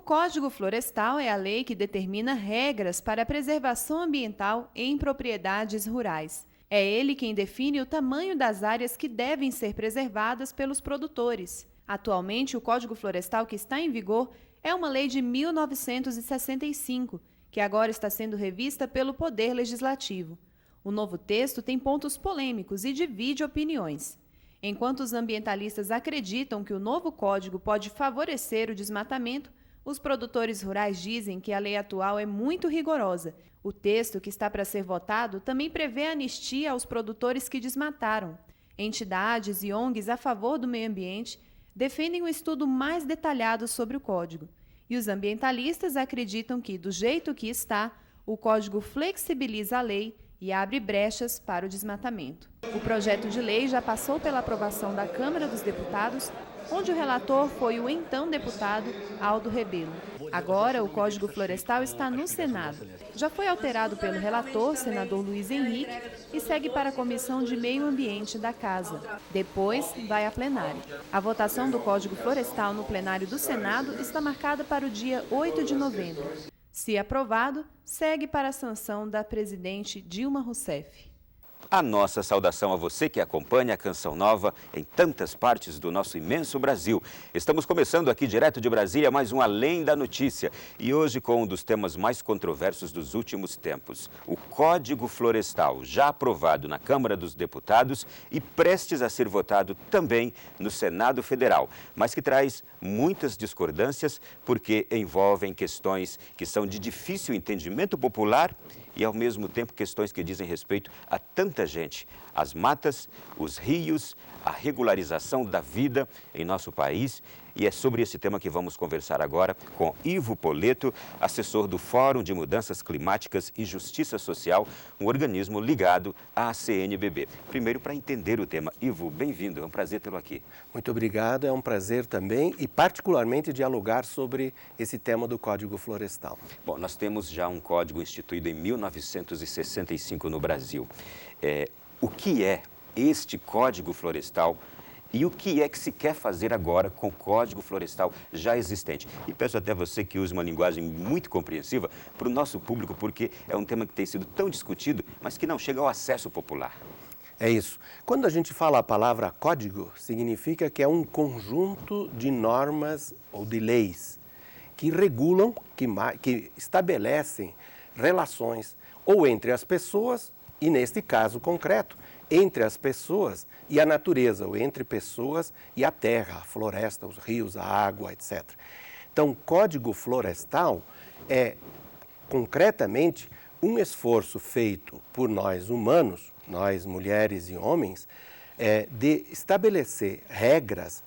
Código Florestal é a lei que determina regras para a preservação ambiental em propriedades rurais. É ele quem define o tamanho das áreas que devem ser preservadas pelos produtores. Atualmente, o Código Florestal que está em vigor é uma lei de 1965, que agora está sendo revista pelo Poder Legislativo. O novo texto tem pontos polêmicos e divide opiniões. Enquanto os ambientalistas acreditam que o novo código pode favorecer o desmatamento, os produtores rurais dizem que a lei atual é muito rigorosa. O texto que está para ser votado também prevê anistia aos produtores que desmataram. Entidades e ONGs a favor do meio ambiente defendem um estudo mais detalhado sobre o código. E os ambientalistas acreditam que, do jeito que está, o código flexibiliza a lei e abre brechas para o desmatamento. O projeto de lei já passou pela aprovação da Câmara dos Deputados, onde o relator foi o então deputado Aldo Rebelo. Agora, o Código Florestal está no Senado. Já foi alterado pelo relator, senador Luiz Henrique, e segue para a Comissão de Meio Ambiente da Casa. Depois, vai a plenário. A votação do Código Florestal no plenário do Senado está marcada para o dia 8 de novembro. Se aprovado, segue para a sanção da presidente Dilma Rousseff. A nossa saudação a você que acompanha a Canção Nova em tantas partes do nosso imenso Brasil. Estamos começando aqui direto de Brasília mais um Além da Notícia e hoje com um dos temas mais controversos dos últimos tempos, o Código Florestal, já aprovado na Câmara dos Deputados e prestes a ser votado também no Senado Federal, mas que traz muitas discordâncias porque envolvem questões que são de difícil entendimento popular e, ao mesmo tempo, questões que dizem respeito a tanta gente. As matas, os rios, a regularização da vida em nosso país. E é sobre esse tema que vamos conversar agora com Ivo Poleto, assessor do Fórum de Mudanças Climáticas e Justiça Social, um organismo ligado à CNBB. Primeiro, para entender o tema. Ivo, bem-vindo, é um prazer tê-lo aqui. Muito obrigado, é um prazer também e particularmente dialogar sobre esse tema do Código Florestal. Bom, nós temos já um código instituído em 1965 no Brasil. O que é este Código Florestal? E o que é que se quer fazer agora com o Código Florestal já existente? E peço até você que use uma linguagem muito compreensiva para o nosso público, porque é um tema que tem sido tão discutido, mas que não chega ao acesso popular. É isso. Quando a gente fala a palavra código, significa que é um conjunto de normas ou de leis que regulam, que estabelecem relações ou entre as pessoas e, neste caso concreto, entre as pessoas e a natureza, ou entre pessoas e a terra, a floresta, os rios, a água, etc. Então, o Código Florestal é, concretamente, um esforço feito por nós humanos, nós mulheres e homens, de estabelecer regras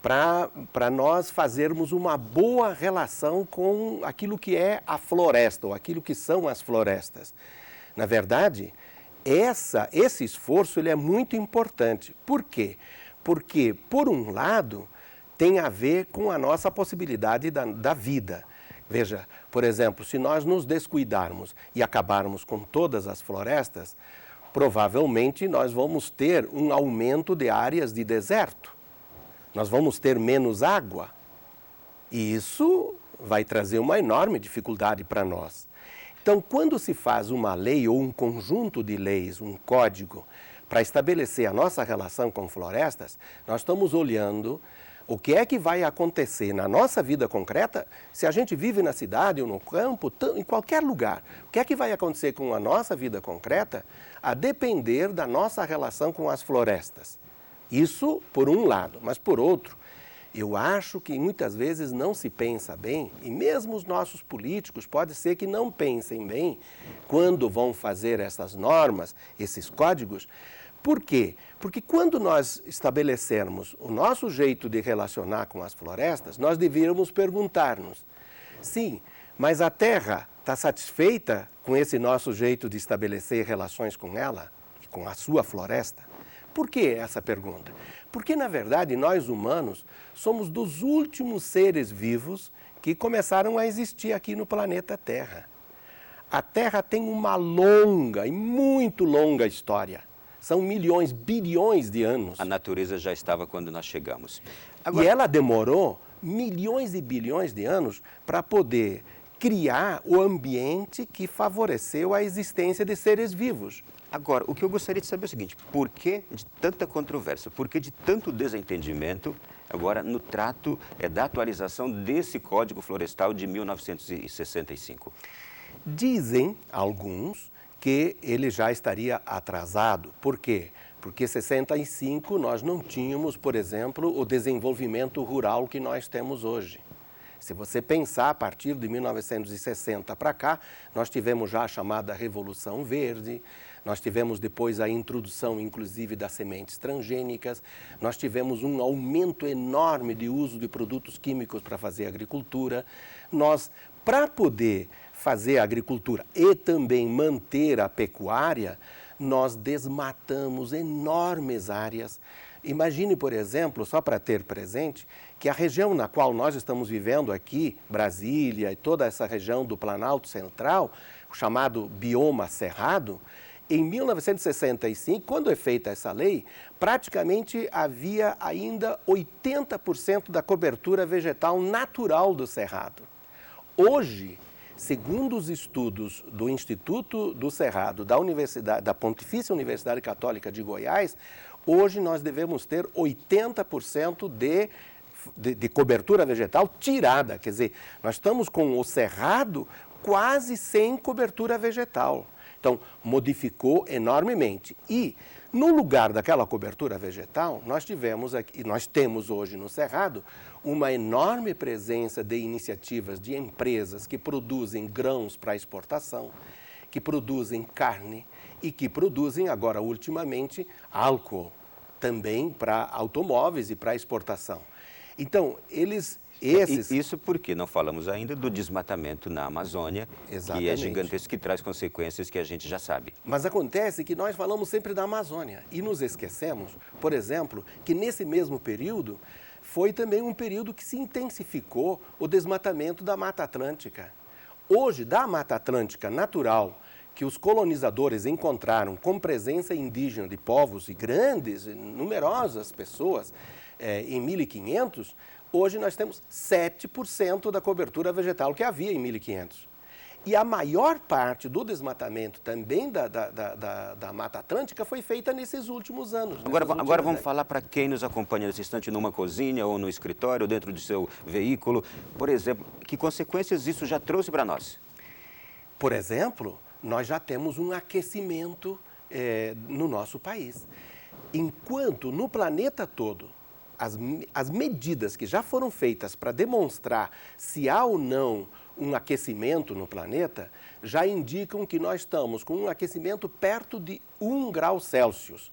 para nós fazermos uma boa relação com aquilo que é a floresta, ou aquilo que são as florestas. Na verdade, esse esforço ele é muito importante. Por quê? Porque, por um lado, tem a ver com a nossa possibilidade da vida. Veja, por exemplo, se nós nos descuidarmos e acabarmos com todas as florestas, provavelmente nós vamos ter um aumento de áreas de deserto. Nós vamos ter menos água. E isso vai trazer uma enorme dificuldade para nós. Então, quando se faz uma lei ou um conjunto de leis, um código, para estabelecer a nossa relação com florestas, nós estamos olhando o que é que vai acontecer na nossa vida concreta, se a gente vive na cidade ou no campo, em qualquer lugar. O que é que vai acontecer com a nossa vida concreta, a depender da nossa relação com as florestas. Isso por um lado, mas por outro, eu acho que muitas vezes não se pensa bem, e mesmo os nossos políticos pode ser que não pensem bem quando vão fazer essas normas, esses códigos. Por quê? Porque quando nós estabelecermos o nosso jeito de relacionar com as florestas, nós deveríamos perguntar-nos, sim, mas a Terra está satisfeita com esse nosso jeito de estabelecer relações com ela e com a sua floresta? Por que essa pergunta? Porque, na verdade, nós humanos somos dos últimos seres vivos que começaram a existir aqui no planeta Terra. A Terra tem uma longa e muito longa história. São milhões, bilhões de anos. A natureza já estava quando nós chegamos. Agora... E ela demorou milhões e bilhões de anos para poder criar o ambiente que favoreceu a existência de seres vivos. Agora, o que eu gostaria de saber é o seguinte, por que de tanta controvérsia, por que de tanto desentendimento agora no trato da atualização desse Código Florestal de 1965? Dizem alguns que ele já estaria atrasado. Por quê? Porque em 65 nós não tínhamos, por exemplo, o desenvolvimento rural que nós temos hoje. Se você pensar, a partir de 1960 para cá, nós tivemos já a chamada Revolução Verde, nós tivemos depois a introdução, inclusive, das sementes transgênicas, nós tivemos um aumento enorme de uso de produtos químicos para fazer agricultura. Nós, para poder fazer a agricultura e também manter a pecuária, nós desmatamos enormes áreas. Imagine, por exemplo, só para ter presente, que a região na qual nós estamos vivendo aqui, Brasília e toda essa região do Planalto Central, o chamado bioma cerrado, em 1965, quando é feita essa lei, praticamente havia ainda 80% da cobertura vegetal natural do cerrado. Hoje, segundo os estudos do Instituto do Cerrado, da Pontifícia Universidade Católica de Goiás, hoje nós devemos ter 80% de cobertura vegetal tirada. Quer dizer, nós estamos com o cerrado quase sem cobertura vegetal. Então, modificou enormemente. E, no lugar daquela cobertura vegetal, nós temos hoje no Cerrado uma enorme presença de iniciativas de empresas que produzem grãos para exportação, que produzem carne e que produzem, agora ultimamente, álcool, também para automóveis e para exportação. Então, Isso porque não falamos ainda do desmatamento na Amazônia, Exatamente. Que é gigantesco, que traz consequências que a gente já sabe. Mas acontece que nós falamos sempre da Amazônia e nos esquecemos, por exemplo, que nesse mesmo período foi também um período que se intensificou o desmatamento da Mata Atlântica. Hoje, da Mata Atlântica natural, que os colonizadores encontraram com presença indígena de povos e grandes, numerosas pessoas, em 1500, hoje nós temos 7% da cobertura vegetal que havia em 1500. E a maior parte do desmatamento também da Mata Atlântica foi feita nesses últimos anos. Agora vamos falar para quem nos acompanha nesse instante numa cozinha ou no escritório, ou dentro do seu veículo. Por exemplo, que consequências isso já trouxe para nós? Por exemplo, nós já temos um aquecimento no nosso país. Enquanto no planeta todo, as medidas que já foram feitas para demonstrar se há ou não um aquecimento no planeta, já indicam que nós estamos com um aquecimento perto de 1 grau Celsius.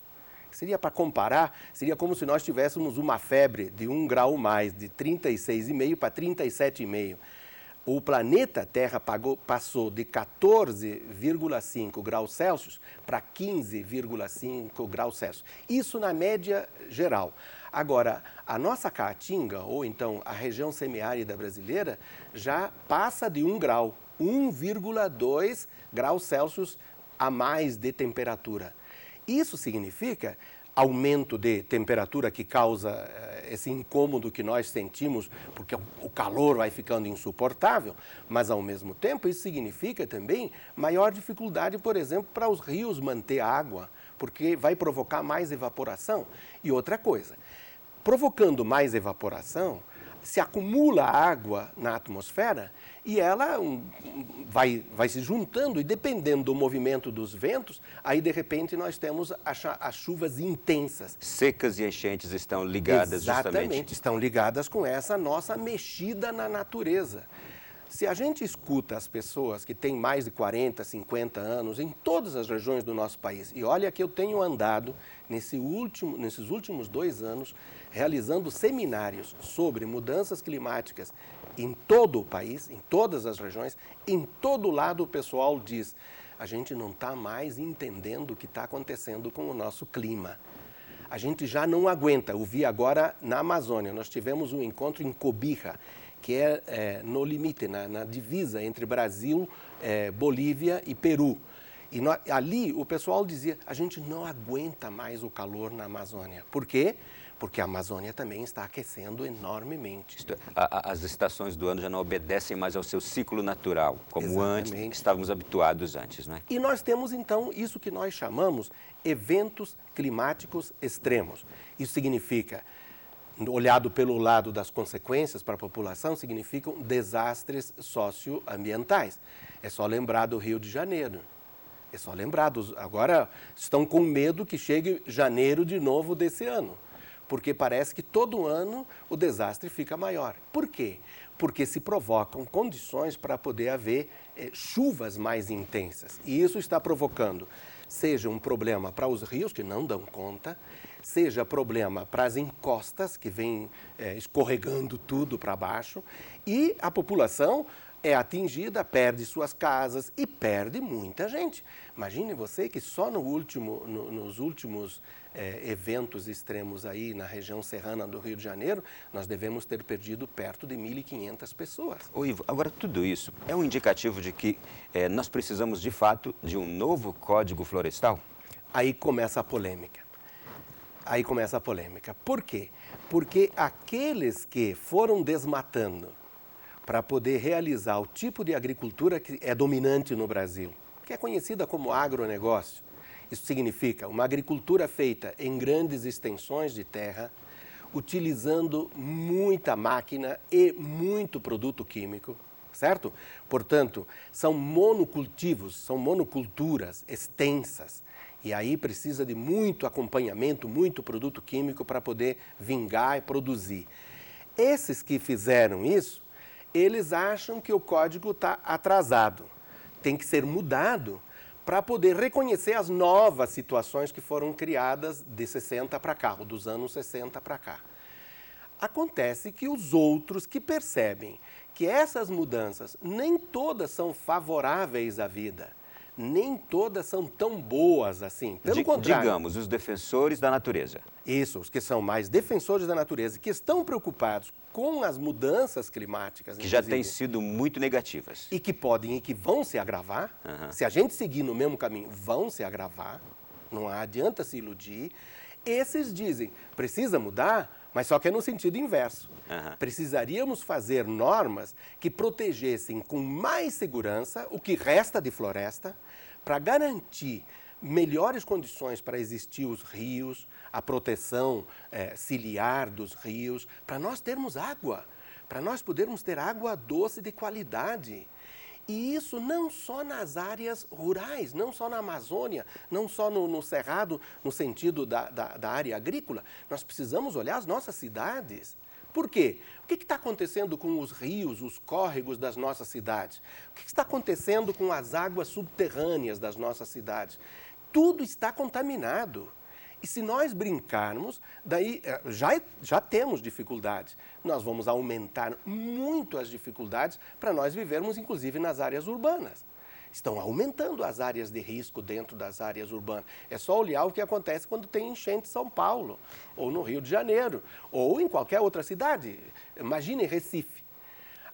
Seria para comparar, seria como se nós tivéssemos uma febre de 1 grau mais, de 36,5 para 37,5. O planeta Terra passou de 14,5 graus Celsius para 15,5 graus Celsius. Isso na média geral. Agora, a nossa caatinga, ou então a região semiárida brasileira, já passa de 1 grau, 1,2 graus Celsius a mais de temperatura. Isso significa aumento de temperatura que causa esse incômodo que nós sentimos, porque o calor vai ficando insuportável, mas ao mesmo tempo isso significa também maior dificuldade, por exemplo, para os rios manter água, porque vai provocar mais evaporação. E outra coisa, provocando mais evaporação, se acumula água na atmosfera e ela vai se juntando e dependendo do movimento dos ventos, aí de repente nós temos as chuvas intensas. Secas e enchentes estão ligadas Exatamente, estão ligadas com essa nossa mexida na natureza. Se a gente escuta as pessoas que têm mais de 40, 50 anos em todas as regiões do nosso país, e olha que eu tenho andado nesses últimos 2 anos realizando seminários sobre mudanças climáticas em todo o país, em todas as regiões, em todo lado o pessoal diz, a gente não está mais entendendo o que está acontecendo com o nosso clima. A gente já não aguenta. Eu vi agora na Amazônia, nós tivemos um encontro em Cobija, que é no limite, na divisa entre Brasil, Bolívia e Peru. E ali o pessoal dizia, a gente não aguenta mais o calor na Amazônia. Por quê? porque a Amazônia também está aquecendo enormemente. As estações do ano já não obedecem mais ao seu ciclo natural, como antes estávamos habituados antes, não é? E nós temos, então, isso que nós chamamos eventos climáticos extremos. Isso significa, olhado pelo lado das consequências para a população, significam desastres socioambientais. É só lembrar do Rio de Janeiro. É só lembrar, agora estão com medo que chegue janeiro de novo desse ano, porque parece que todo ano o desastre fica maior. Por quê? Porque se provocam condições para poder haver chuvas mais intensas. E isso está provocando, seja um problema para os rios, que não dão conta, seja problema para as encostas, que vêm escorregando tudo para baixo, e a população é atingida, perde suas casas e perde muita gente. Imagine você que só nos últimos eventos extremos aí na região serrana do Rio de Janeiro, nós devemos ter perdido perto de 1.500 pessoas. Ô Ivo, agora tudo isso é um indicativo de que nós precisamos de fato de um novo Código Florestal? Aí começa a polêmica. Por quê? Porque aqueles que foram desmatando para poder realizar o tipo de agricultura que é dominante no Brasil, que é conhecida como agronegócio. Isso significa uma agricultura feita em grandes extensões de terra, utilizando muita máquina e muito produto químico, certo? Portanto, são monocultivos, são monoculturas extensas. E aí precisa de muito acompanhamento, muito produto químico para poder vingar e produzir. Esses que fizeram isso, eles acham que o código está atrasado, tem que ser mudado para poder reconhecer as novas situações que foram criadas de 60 para cá, ou dos anos 60 para cá. Acontece que os outros que percebem que essas mudanças nem todas são favoráveis à vida, nem todas são tão boas assim. Pelo contrário. Digamos, os defensores da natureza. Isso, os que são mais defensores da natureza, que estão preocupados com as mudanças climáticas. Que já têm sido muito negativas. E que podem e que vão se agravar. Se a gente seguir no mesmo caminho, vão se agravar. Não adianta se iludir. Esses dizem, precisa mudar, mas só que é no sentido inverso. Precisaríamos fazer normas que protegessem com mais segurança o que resta de floresta, para garantir melhores condições para existir os rios, a proteção ciliar dos rios, para nós termos água, para nós podermos ter água doce de qualidade. E isso não só nas áreas rurais, não só na Amazônia, não só no Cerrado, no sentido da área agrícola. Nós precisamos olhar as nossas cidades. Por quê? O que está acontecendo com os rios, os córregos das nossas cidades? O que está acontecendo com as águas subterrâneas das nossas cidades? Tudo está contaminado. E se nós brincarmos, daí já temos dificuldades. Nós vamos aumentar muito as dificuldades para nós vivermos, inclusive, nas áreas urbanas. Estão aumentando as áreas de risco dentro das áreas urbanas. É só olhar o que acontece quando tem enchente em São Paulo, ou no Rio de Janeiro, ou em qualquer outra cidade. Imagine Recife.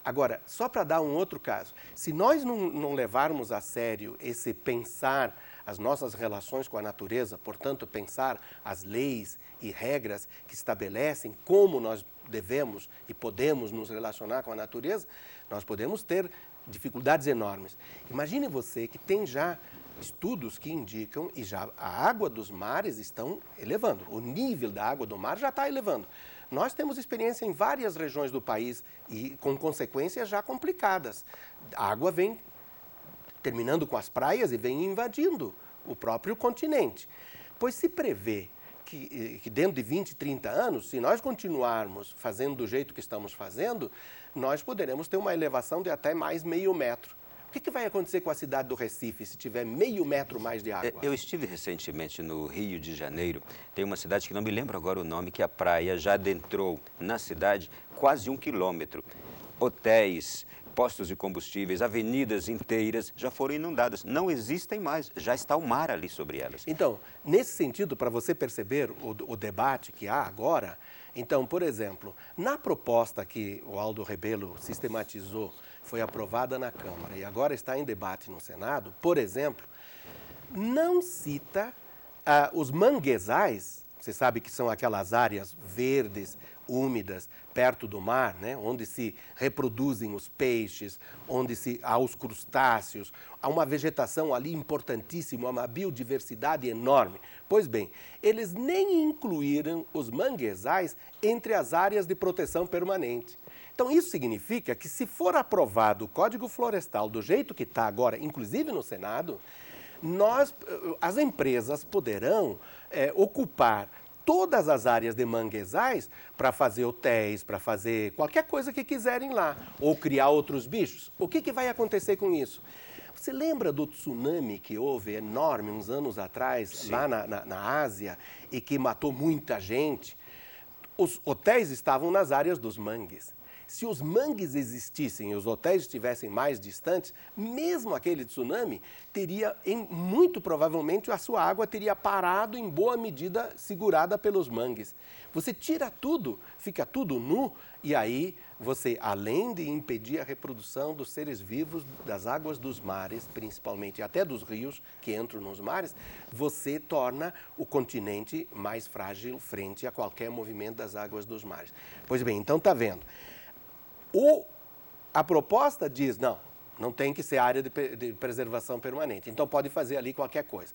Agora, só para dar um outro caso, se nós não levarmos a sério esse pensar as nossas relações com a natureza, portanto, pensar as leis e regras que estabelecem como nós devemos e podemos nos relacionar com a natureza, nós podemos ter dificuldades enormes. Imagine você que tem já estudos que indicam e já a água dos mares estão elevando, o nível da água do mar já está elevando. Nós temos experiência em várias regiões do país e com consequências já complicadas. A água vem terminando com as praias e vem invadindo o próprio continente. Pois se prevê que dentro de 20, 30 anos, se nós continuarmos fazendo do jeito que estamos fazendo, nós poderemos ter uma elevação de até mais meio metro. O que vai acontecer com a cidade do Recife se tiver meio metro mais de água? Eu estive recentemente no Rio de Janeiro. Tem uma cidade que não me lembro agora o nome, que a praia já adentrou na cidade quase 1 quilômetro. Hotéis, postos de combustíveis, avenidas inteiras já foram inundadas. Não existem mais, já está o mar ali sobre elas. Então, nesse sentido, para você perceber o debate que há agora, então, por exemplo, na proposta que o Aldo Rebelo sistematizou, foi aprovada na Câmara e agora está em debate no Senado, por exemplo, não cita os manguezais Você sabe que são aquelas áreas verdes, úmidas, perto do mar, né? Onde se reproduzem os peixes, há os crustáceos, há uma vegetação ali importantíssima, uma biodiversidade enorme. Pois bem, eles nem incluíram os manguezais entre as áreas de proteção permanente. Então, isso significa que, se for aprovado o Código Florestal do jeito que está agora, inclusive no Senado, as empresas poderão ocupar todas as áreas de manguezais para fazer hotéis, para fazer qualquer coisa que quiserem lá, ou criar outros bichos. O que vai acontecer com isso? Você lembra do tsunami que houve enorme uns anos atrás, sim, lá na Ásia, e que matou muita gente? Os hotéis estavam nas áreas dos mangues. Se os mangues existissem e os hotéis estivessem mais distantes, mesmo aquele tsunami muito provavelmente, a sua água teria parado em boa medida segurada pelos mangues. Você tira tudo, fica tudo nu, e aí você, além de impedir a reprodução dos seres vivos das águas dos mares, principalmente até dos rios que entram nos mares, você torna o continente mais frágil frente a qualquer movimento das águas dos mares. Pois bem, então está vendo. A proposta diz, não tem que ser área de preservação permanente, então pode fazer ali qualquer coisa.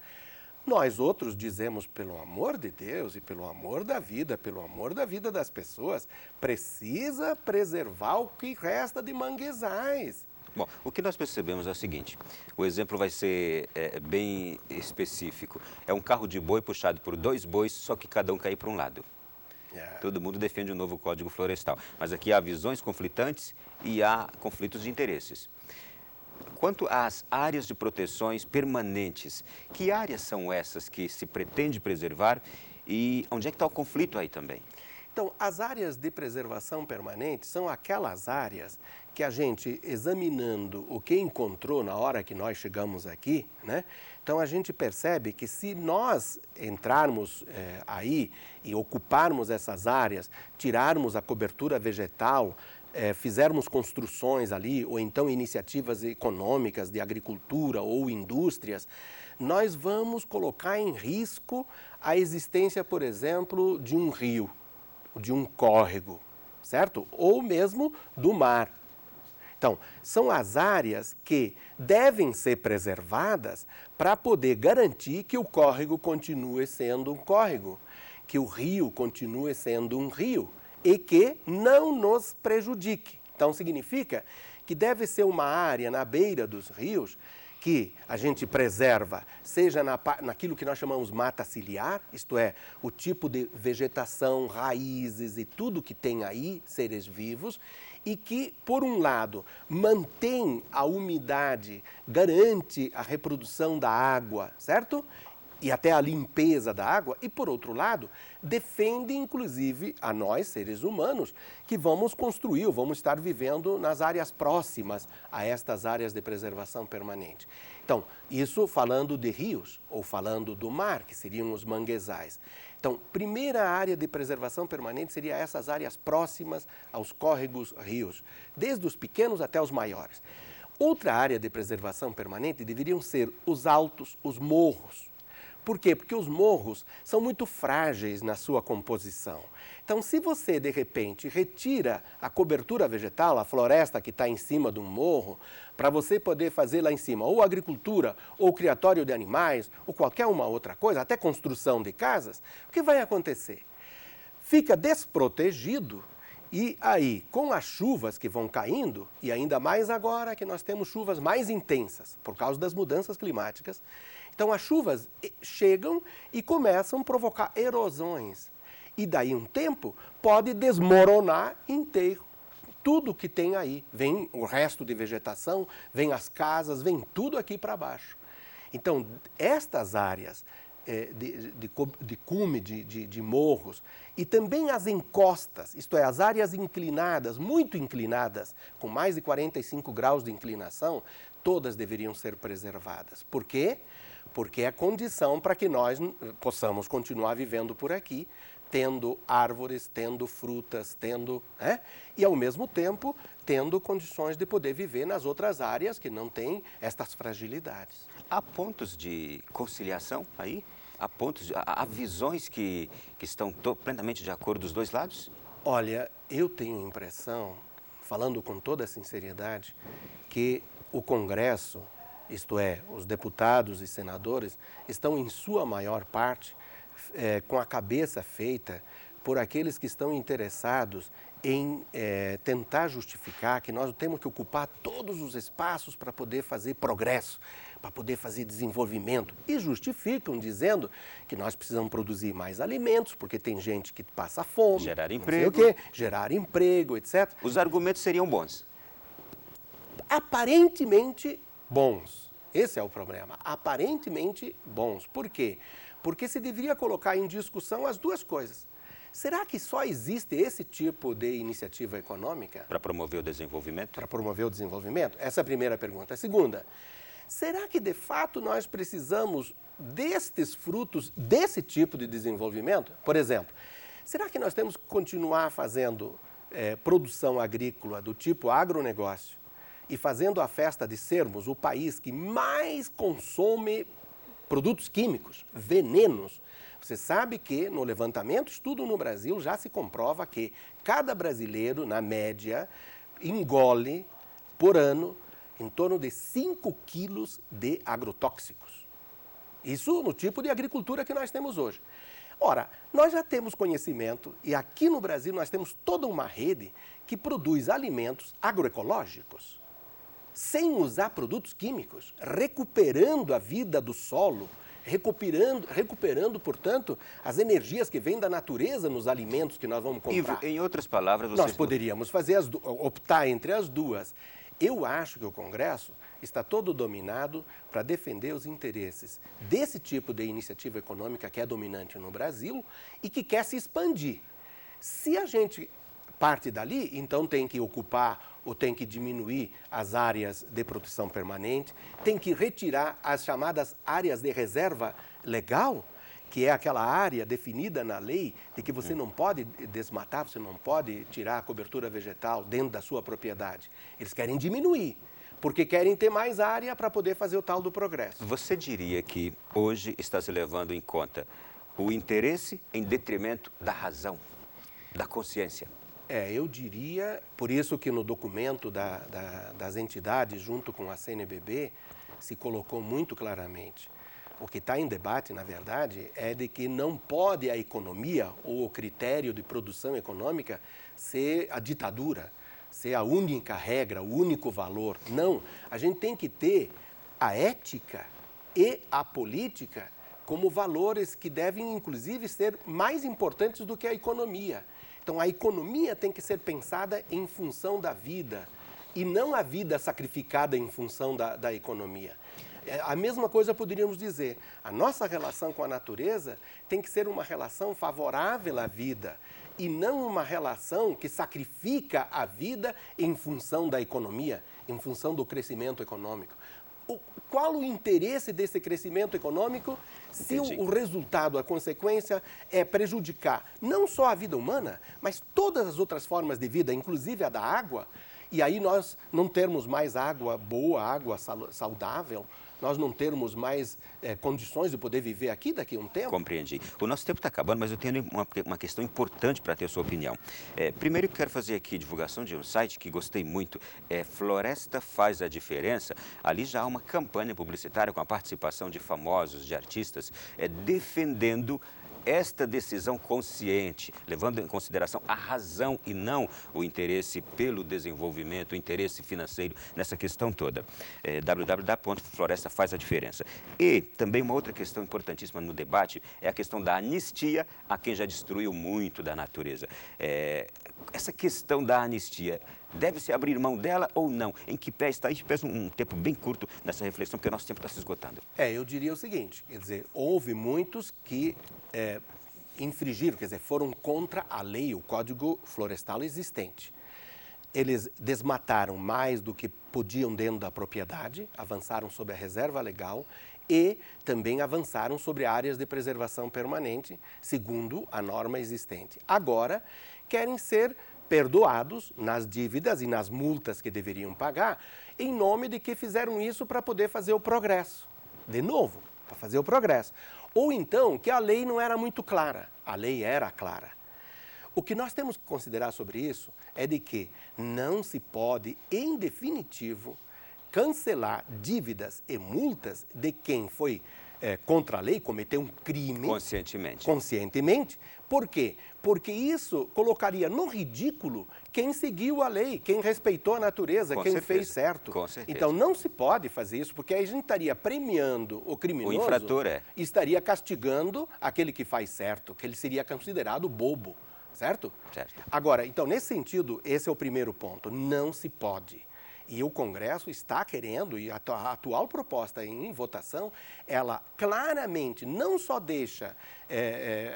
Nós outros dizemos, pelo amor de Deus e pelo amor da vida das pessoas, precisa preservar o que resta de manguezais. Bom, o que nós percebemos é o seguinte, o exemplo vai ser bem específico. É um carro de boi puxado por 2 bois, só que cada um cai para um lado. Todo mundo defende o novo Código Florestal, mas aqui há visões conflitantes e há conflitos de interesses. Quanto às áreas de proteções permanentes, que áreas são essas que se pretende preservar e onde é que está o conflito aí também? Então, as áreas de preservação permanente são aquelas áreas que a gente, examinando o que encontrou na hora que nós chegamos aqui, né? Então, a gente percebe que, se nós entrarmos aí e ocuparmos essas áreas, tirarmos a cobertura vegetal, fizermos construções ali, ou então iniciativas econômicas de agricultura ou indústrias, nós vamos colocar em risco a existência, por exemplo, de um rio, de um córrego, certo? Ou mesmo do mar. Então, são as áreas que devem ser preservadas para poder garantir que o córrego continue sendo um córrego, que o rio continue sendo um rio e que não nos prejudique. Então, significa que deve ser uma área na beira dos rios que a gente preserva, seja naquilo que nós chamamos mata ciliar, isto é, o tipo de vegetação, raízes e tudo que tem aí, seres vivos, e que, por um lado, mantém a umidade, garante a reprodução da água, certo? E até a limpeza da água, e, por outro lado, defende, inclusive, a nós, seres humanos, que vamos construir, vamos estar vivendo nas áreas próximas a estas áreas de preservação permanente. Então, isso falando de rios, ou falando do mar, que seriam os manguezais. Então, primeira área de preservação permanente seria essas áreas próximas aos córregos, rios, desde os pequenos até os maiores. Outra área de preservação permanente deveriam ser os altos, os morros. Por quê? Porque os morros são muito frágeis na sua composição. Então, se você, de repente, retira a cobertura vegetal, a floresta que está em cima de um morro, para você poder fazer lá em cima ou agricultura, ou criatório de animais, ou qualquer uma outra coisa, até construção de casas, o que vai acontecer? Fica desprotegido e aí, com as chuvas que vão caindo, e ainda mais agora que nós temos chuvas mais intensas, por causa das mudanças climáticas, então as chuvas chegam e começam a provocar erosões. E daí um tempo pode desmoronar inteiro tudo que tem aí. Vem o resto de vegetação, vem as casas, vem tudo aqui para baixo. Então, estas áreas de cume, de morros, e também as encostas, isto é, as áreas inclinadas, muito inclinadas, com mais de 45 graus de inclinação, todas deveriam ser preservadas. Por quê? Porque é condição para que nós possamos continuar vivendo por aqui, tendo árvores, tendo frutas, e ao mesmo tempo tendo condições de poder viver nas outras áreas que não têm estas fragilidades. Há pontos de conciliação aí? Há pontos, há visões que estão plenamente de acordo dos dois lados? Olha, eu tenho a impressão, falando com toda a sinceridade, que o Congresso, isto é, os deputados e senadores, estão em sua maior parte com a cabeça feita por aqueles que estão interessados em tentar justificar que nós temos que ocupar todos os espaços para poder fazer progresso, para poder fazer desenvolvimento. E justificam dizendo que nós precisamos produzir mais alimentos, porque tem gente que passa fome. Gerar emprego. Gerar emprego, etc. Os argumentos seriam bons. Aparentemente bons. Esse é o problema. Aparentemente bons. Por quê? Porque se deveria colocar em discussão as duas coisas. Será que só existe esse tipo de iniciativa econômica? Para promover o desenvolvimento? Para promover o desenvolvimento? Essa é a primeira pergunta. A segunda, será que de fato nós precisamos destes frutos, desse tipo de desenvolvimento? Por exemplo, será que nós temos que continuar fazendo produção agrícola do tipo agronegócio e fazendo a festa de sermos o país que mais consome produtos químicos, venenos? Você sabe que no levantamento, estudo no Brasil, já se comprova que cada brasileiro, na média, engole por ano em torno de 5 quilos de agrotóxicos. Isso no tipo de agricultura que nós temos hoje. Ora, nós já temos conhecimento e aqui no Brasil nós temos toda uma rede que produz alimentos agroecológicos, sem usar produtos químicos, recuperando a vida do solo, recuperando, portanto, as energias que vêm da natureza nos alimentos que nós vamos comprar. Ivo, em outras palavras, nós poderíamos optar entre as duas. Eu acho que o Congresso está todo dominado para defender os interesses desse tipo de iniciativa econômica que é dominante no Brasil e que quer se expandir. Se a gente parte dali, então tem que ocupar ou tem que diminuir as áreas de proteção permanente, tem que retirar as chamadas áreas de reserva legal, que é aquela área definida na lei de que você não pode desmatar, você não pode tirar a cobertura vegetal dentro da sua propriedade. Eles querem diminuir, porque querem ter mais área para poder fazer o tal do progresso. Você diria que hoje está se levando em conta o interesse em detrimento da razão, da consciência? Eu diria, por isso que no documento das entidades, junto com a CNBB, se colocou muito claramente. O que está em debate, na verdade, é de que não pode a economia ou o critério de produção econômica ser a ditadura, ser a única regra, o único valor. Não, a gente tem que ter a ética e a política como valores que devem, inclusive, ser mais importantes do que a economia. Então, a economia tem que ser pensada em função da vida e não a vida sacrificada em função da economia. A mesma coisa poderíamos dizer, a nossa relação com a natureza tem que ser uma relação favorável à vida e não uma relação que sacrifica a vida em função da economia, em função do crescimento econômico. Qual o interesse desse crescimento econômico se o resultado, a consequência, é prejudicar não só a vida humana, mas todas as outras formas de vida, inclusive a da água, e aí nós não termos mais água boa, água saudável, nós não termos mais condições de poder viver aqui daqui a um tempo? Compreendi. O nosso tempo está acabando, mas eu tenho uma questão importante para ter a sua opinião. Primeiro, eu quero fazer aqui divulgação de um site que gostei muito, Floresta Faz a Diferença. Ali já há uma campanha publicitária com a participação de famosos, de artistas, defendendo esta decisão consciente, levando em consideração a razão e não o interesse pelo desenvolvimento, o interesse financeiro nessa questão toda. www.floresta faz a diferença. E também uma outra questão importantíssima no debate é a questão da anistia a quem já destruiu muito da natureza. Essa questão da anistia, deve-se abrir mão dela ou não? Em que pé está? A gente pesa um tempo bem curto nessa reflexão, porque o nosso tempo está se esgotando. Eu diria o seguinte, quer dizer, houve muitos que infringiram, quer dizer, foram contra a lei, o Código Florestal existente. Eles desmataram mais do que podiam dentro da propriedade, avançaram sobre a reserva legal e também avançaram sobre áreas de preservação permanente, segundo a norma existente. Agora, querem ser perdoados nas dívidas e nas multas que deveriam pagar, em nome de que fizeram isso para poder fazer o progresso. De novo, para fazer o progresso. ou então que a lei não era muito clara. A lei era clara. O que nós temos que considerar sobre isso é de que não se pode, em definitivo, cancelar dívidas e multas de quem foi contra a lei, cometeu um crime... Conscientemente. Por quê? Porque isso colocaria no ridículo quem seguiu a lei, quem respeitou a natureza, quem fez certo. Com certeza. Então não se pode fazer isso, porque aí a gente estaria premiando o criminoso... O infrator e estaria castigando aquele que faz certo, que ele seria considerado bobo. Certo? Certo. Agora, então, nesse sentido, esse é o primeiro ponto. Não se pode. E o Congresso está querendo, e a atual proposta em votação, ela claramente não só deixa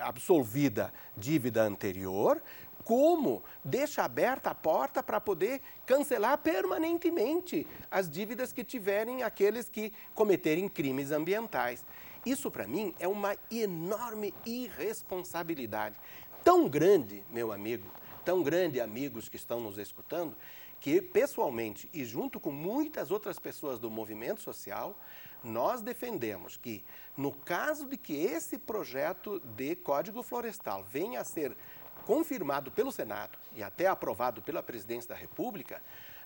absolvida dívida anterior, como deixa aberta a porta para poder cancelar permanentemente as dívidas que tiverem aqueles que cometerem crimes ambientais. Isso, para mim, é uma enorme irresponsabilidade. Tão grande, meu amigo, tão grande, amigos que estão nos escutando, que pessoalmente e junto com muitas outras pessoas do movimento social, nós defendemos que, no caso de que esse projeto de Código Florestal venha a ser confirmado pelo Senado e até aprovado pela Presidência da República,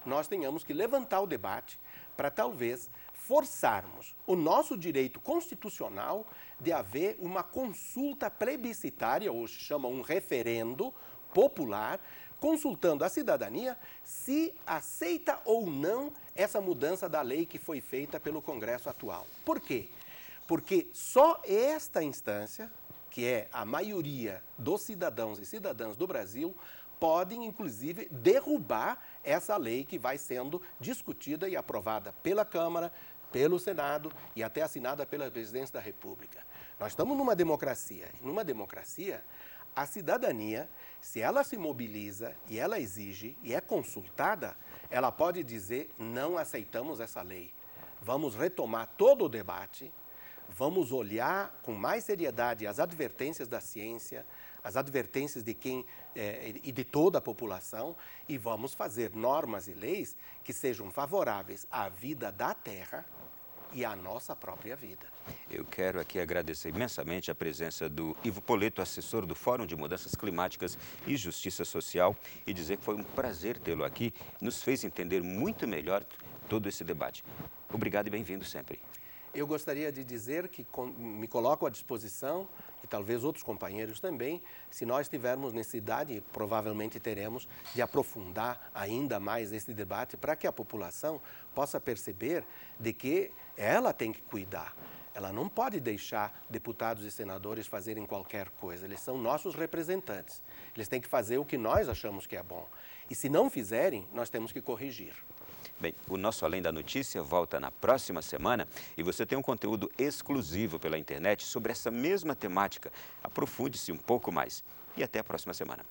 nós tenhamos que levantar o debate para talvez forçarmos o nosso direito constitucional de haver uma consulta plebiscitária, ou se chama um referendo popular, consultando a cidadania se aceita ou não essa mudança da lei que foi feita pelo Congresso atual. Por quê? Porque só esta instância, que é a maioria dos cidadãos e cidadãs do Brasil, podem, inclusive, derrubar essa lei que vai sendo discutida e aprovada pela Câmara, pelo Senado e até assinada pela Presidência da República. Nós estamos numa democracia. E numa democracia, a cidadania, se ela se mobiliza e ela exige e é consultada, ela pode dizer: não aceitamos essa lei. Vamos retomar todo o debate, vamos olhar com mais seriedade as advertências da ciência, as advertências de quem e de toda a população, e vamos fazer normas e leis que sejam favoráveis à vida da terra e à nossa própria vida. Eu quero aqui agradecer imensamente a presença do Ivo Poleto, assessor do Fórum de Mudanças Climáticas e Justiça Social, e dizer que foi um prazer tê-lo aqui, nos fez entender muito melhor todo esse debate. Obrigado e bem-vindo sempre. Eu gostaria de dizer que me coloco à disposição, e talvez outros companheiros também, se nós tivermos necessidade, e provavelmente teremos, de aprofundar ainda mais esse debate para que a população possa perceber de que ela tem que cuidar. Ela não pode deixar deputados e senadores fazerem qualquer coisa. Eles são nossos representantes. Eles têm que fazer o que nós achamos que é bom. E se não fizerem, nós temos que corrigir. Bem, o nosso Além da Notícia volta na próxima semana e você tem um conteúdo exclusivo pela internet sobre essa mesma temática. Aprofunde-se um pouco mais. E até a próxima semana.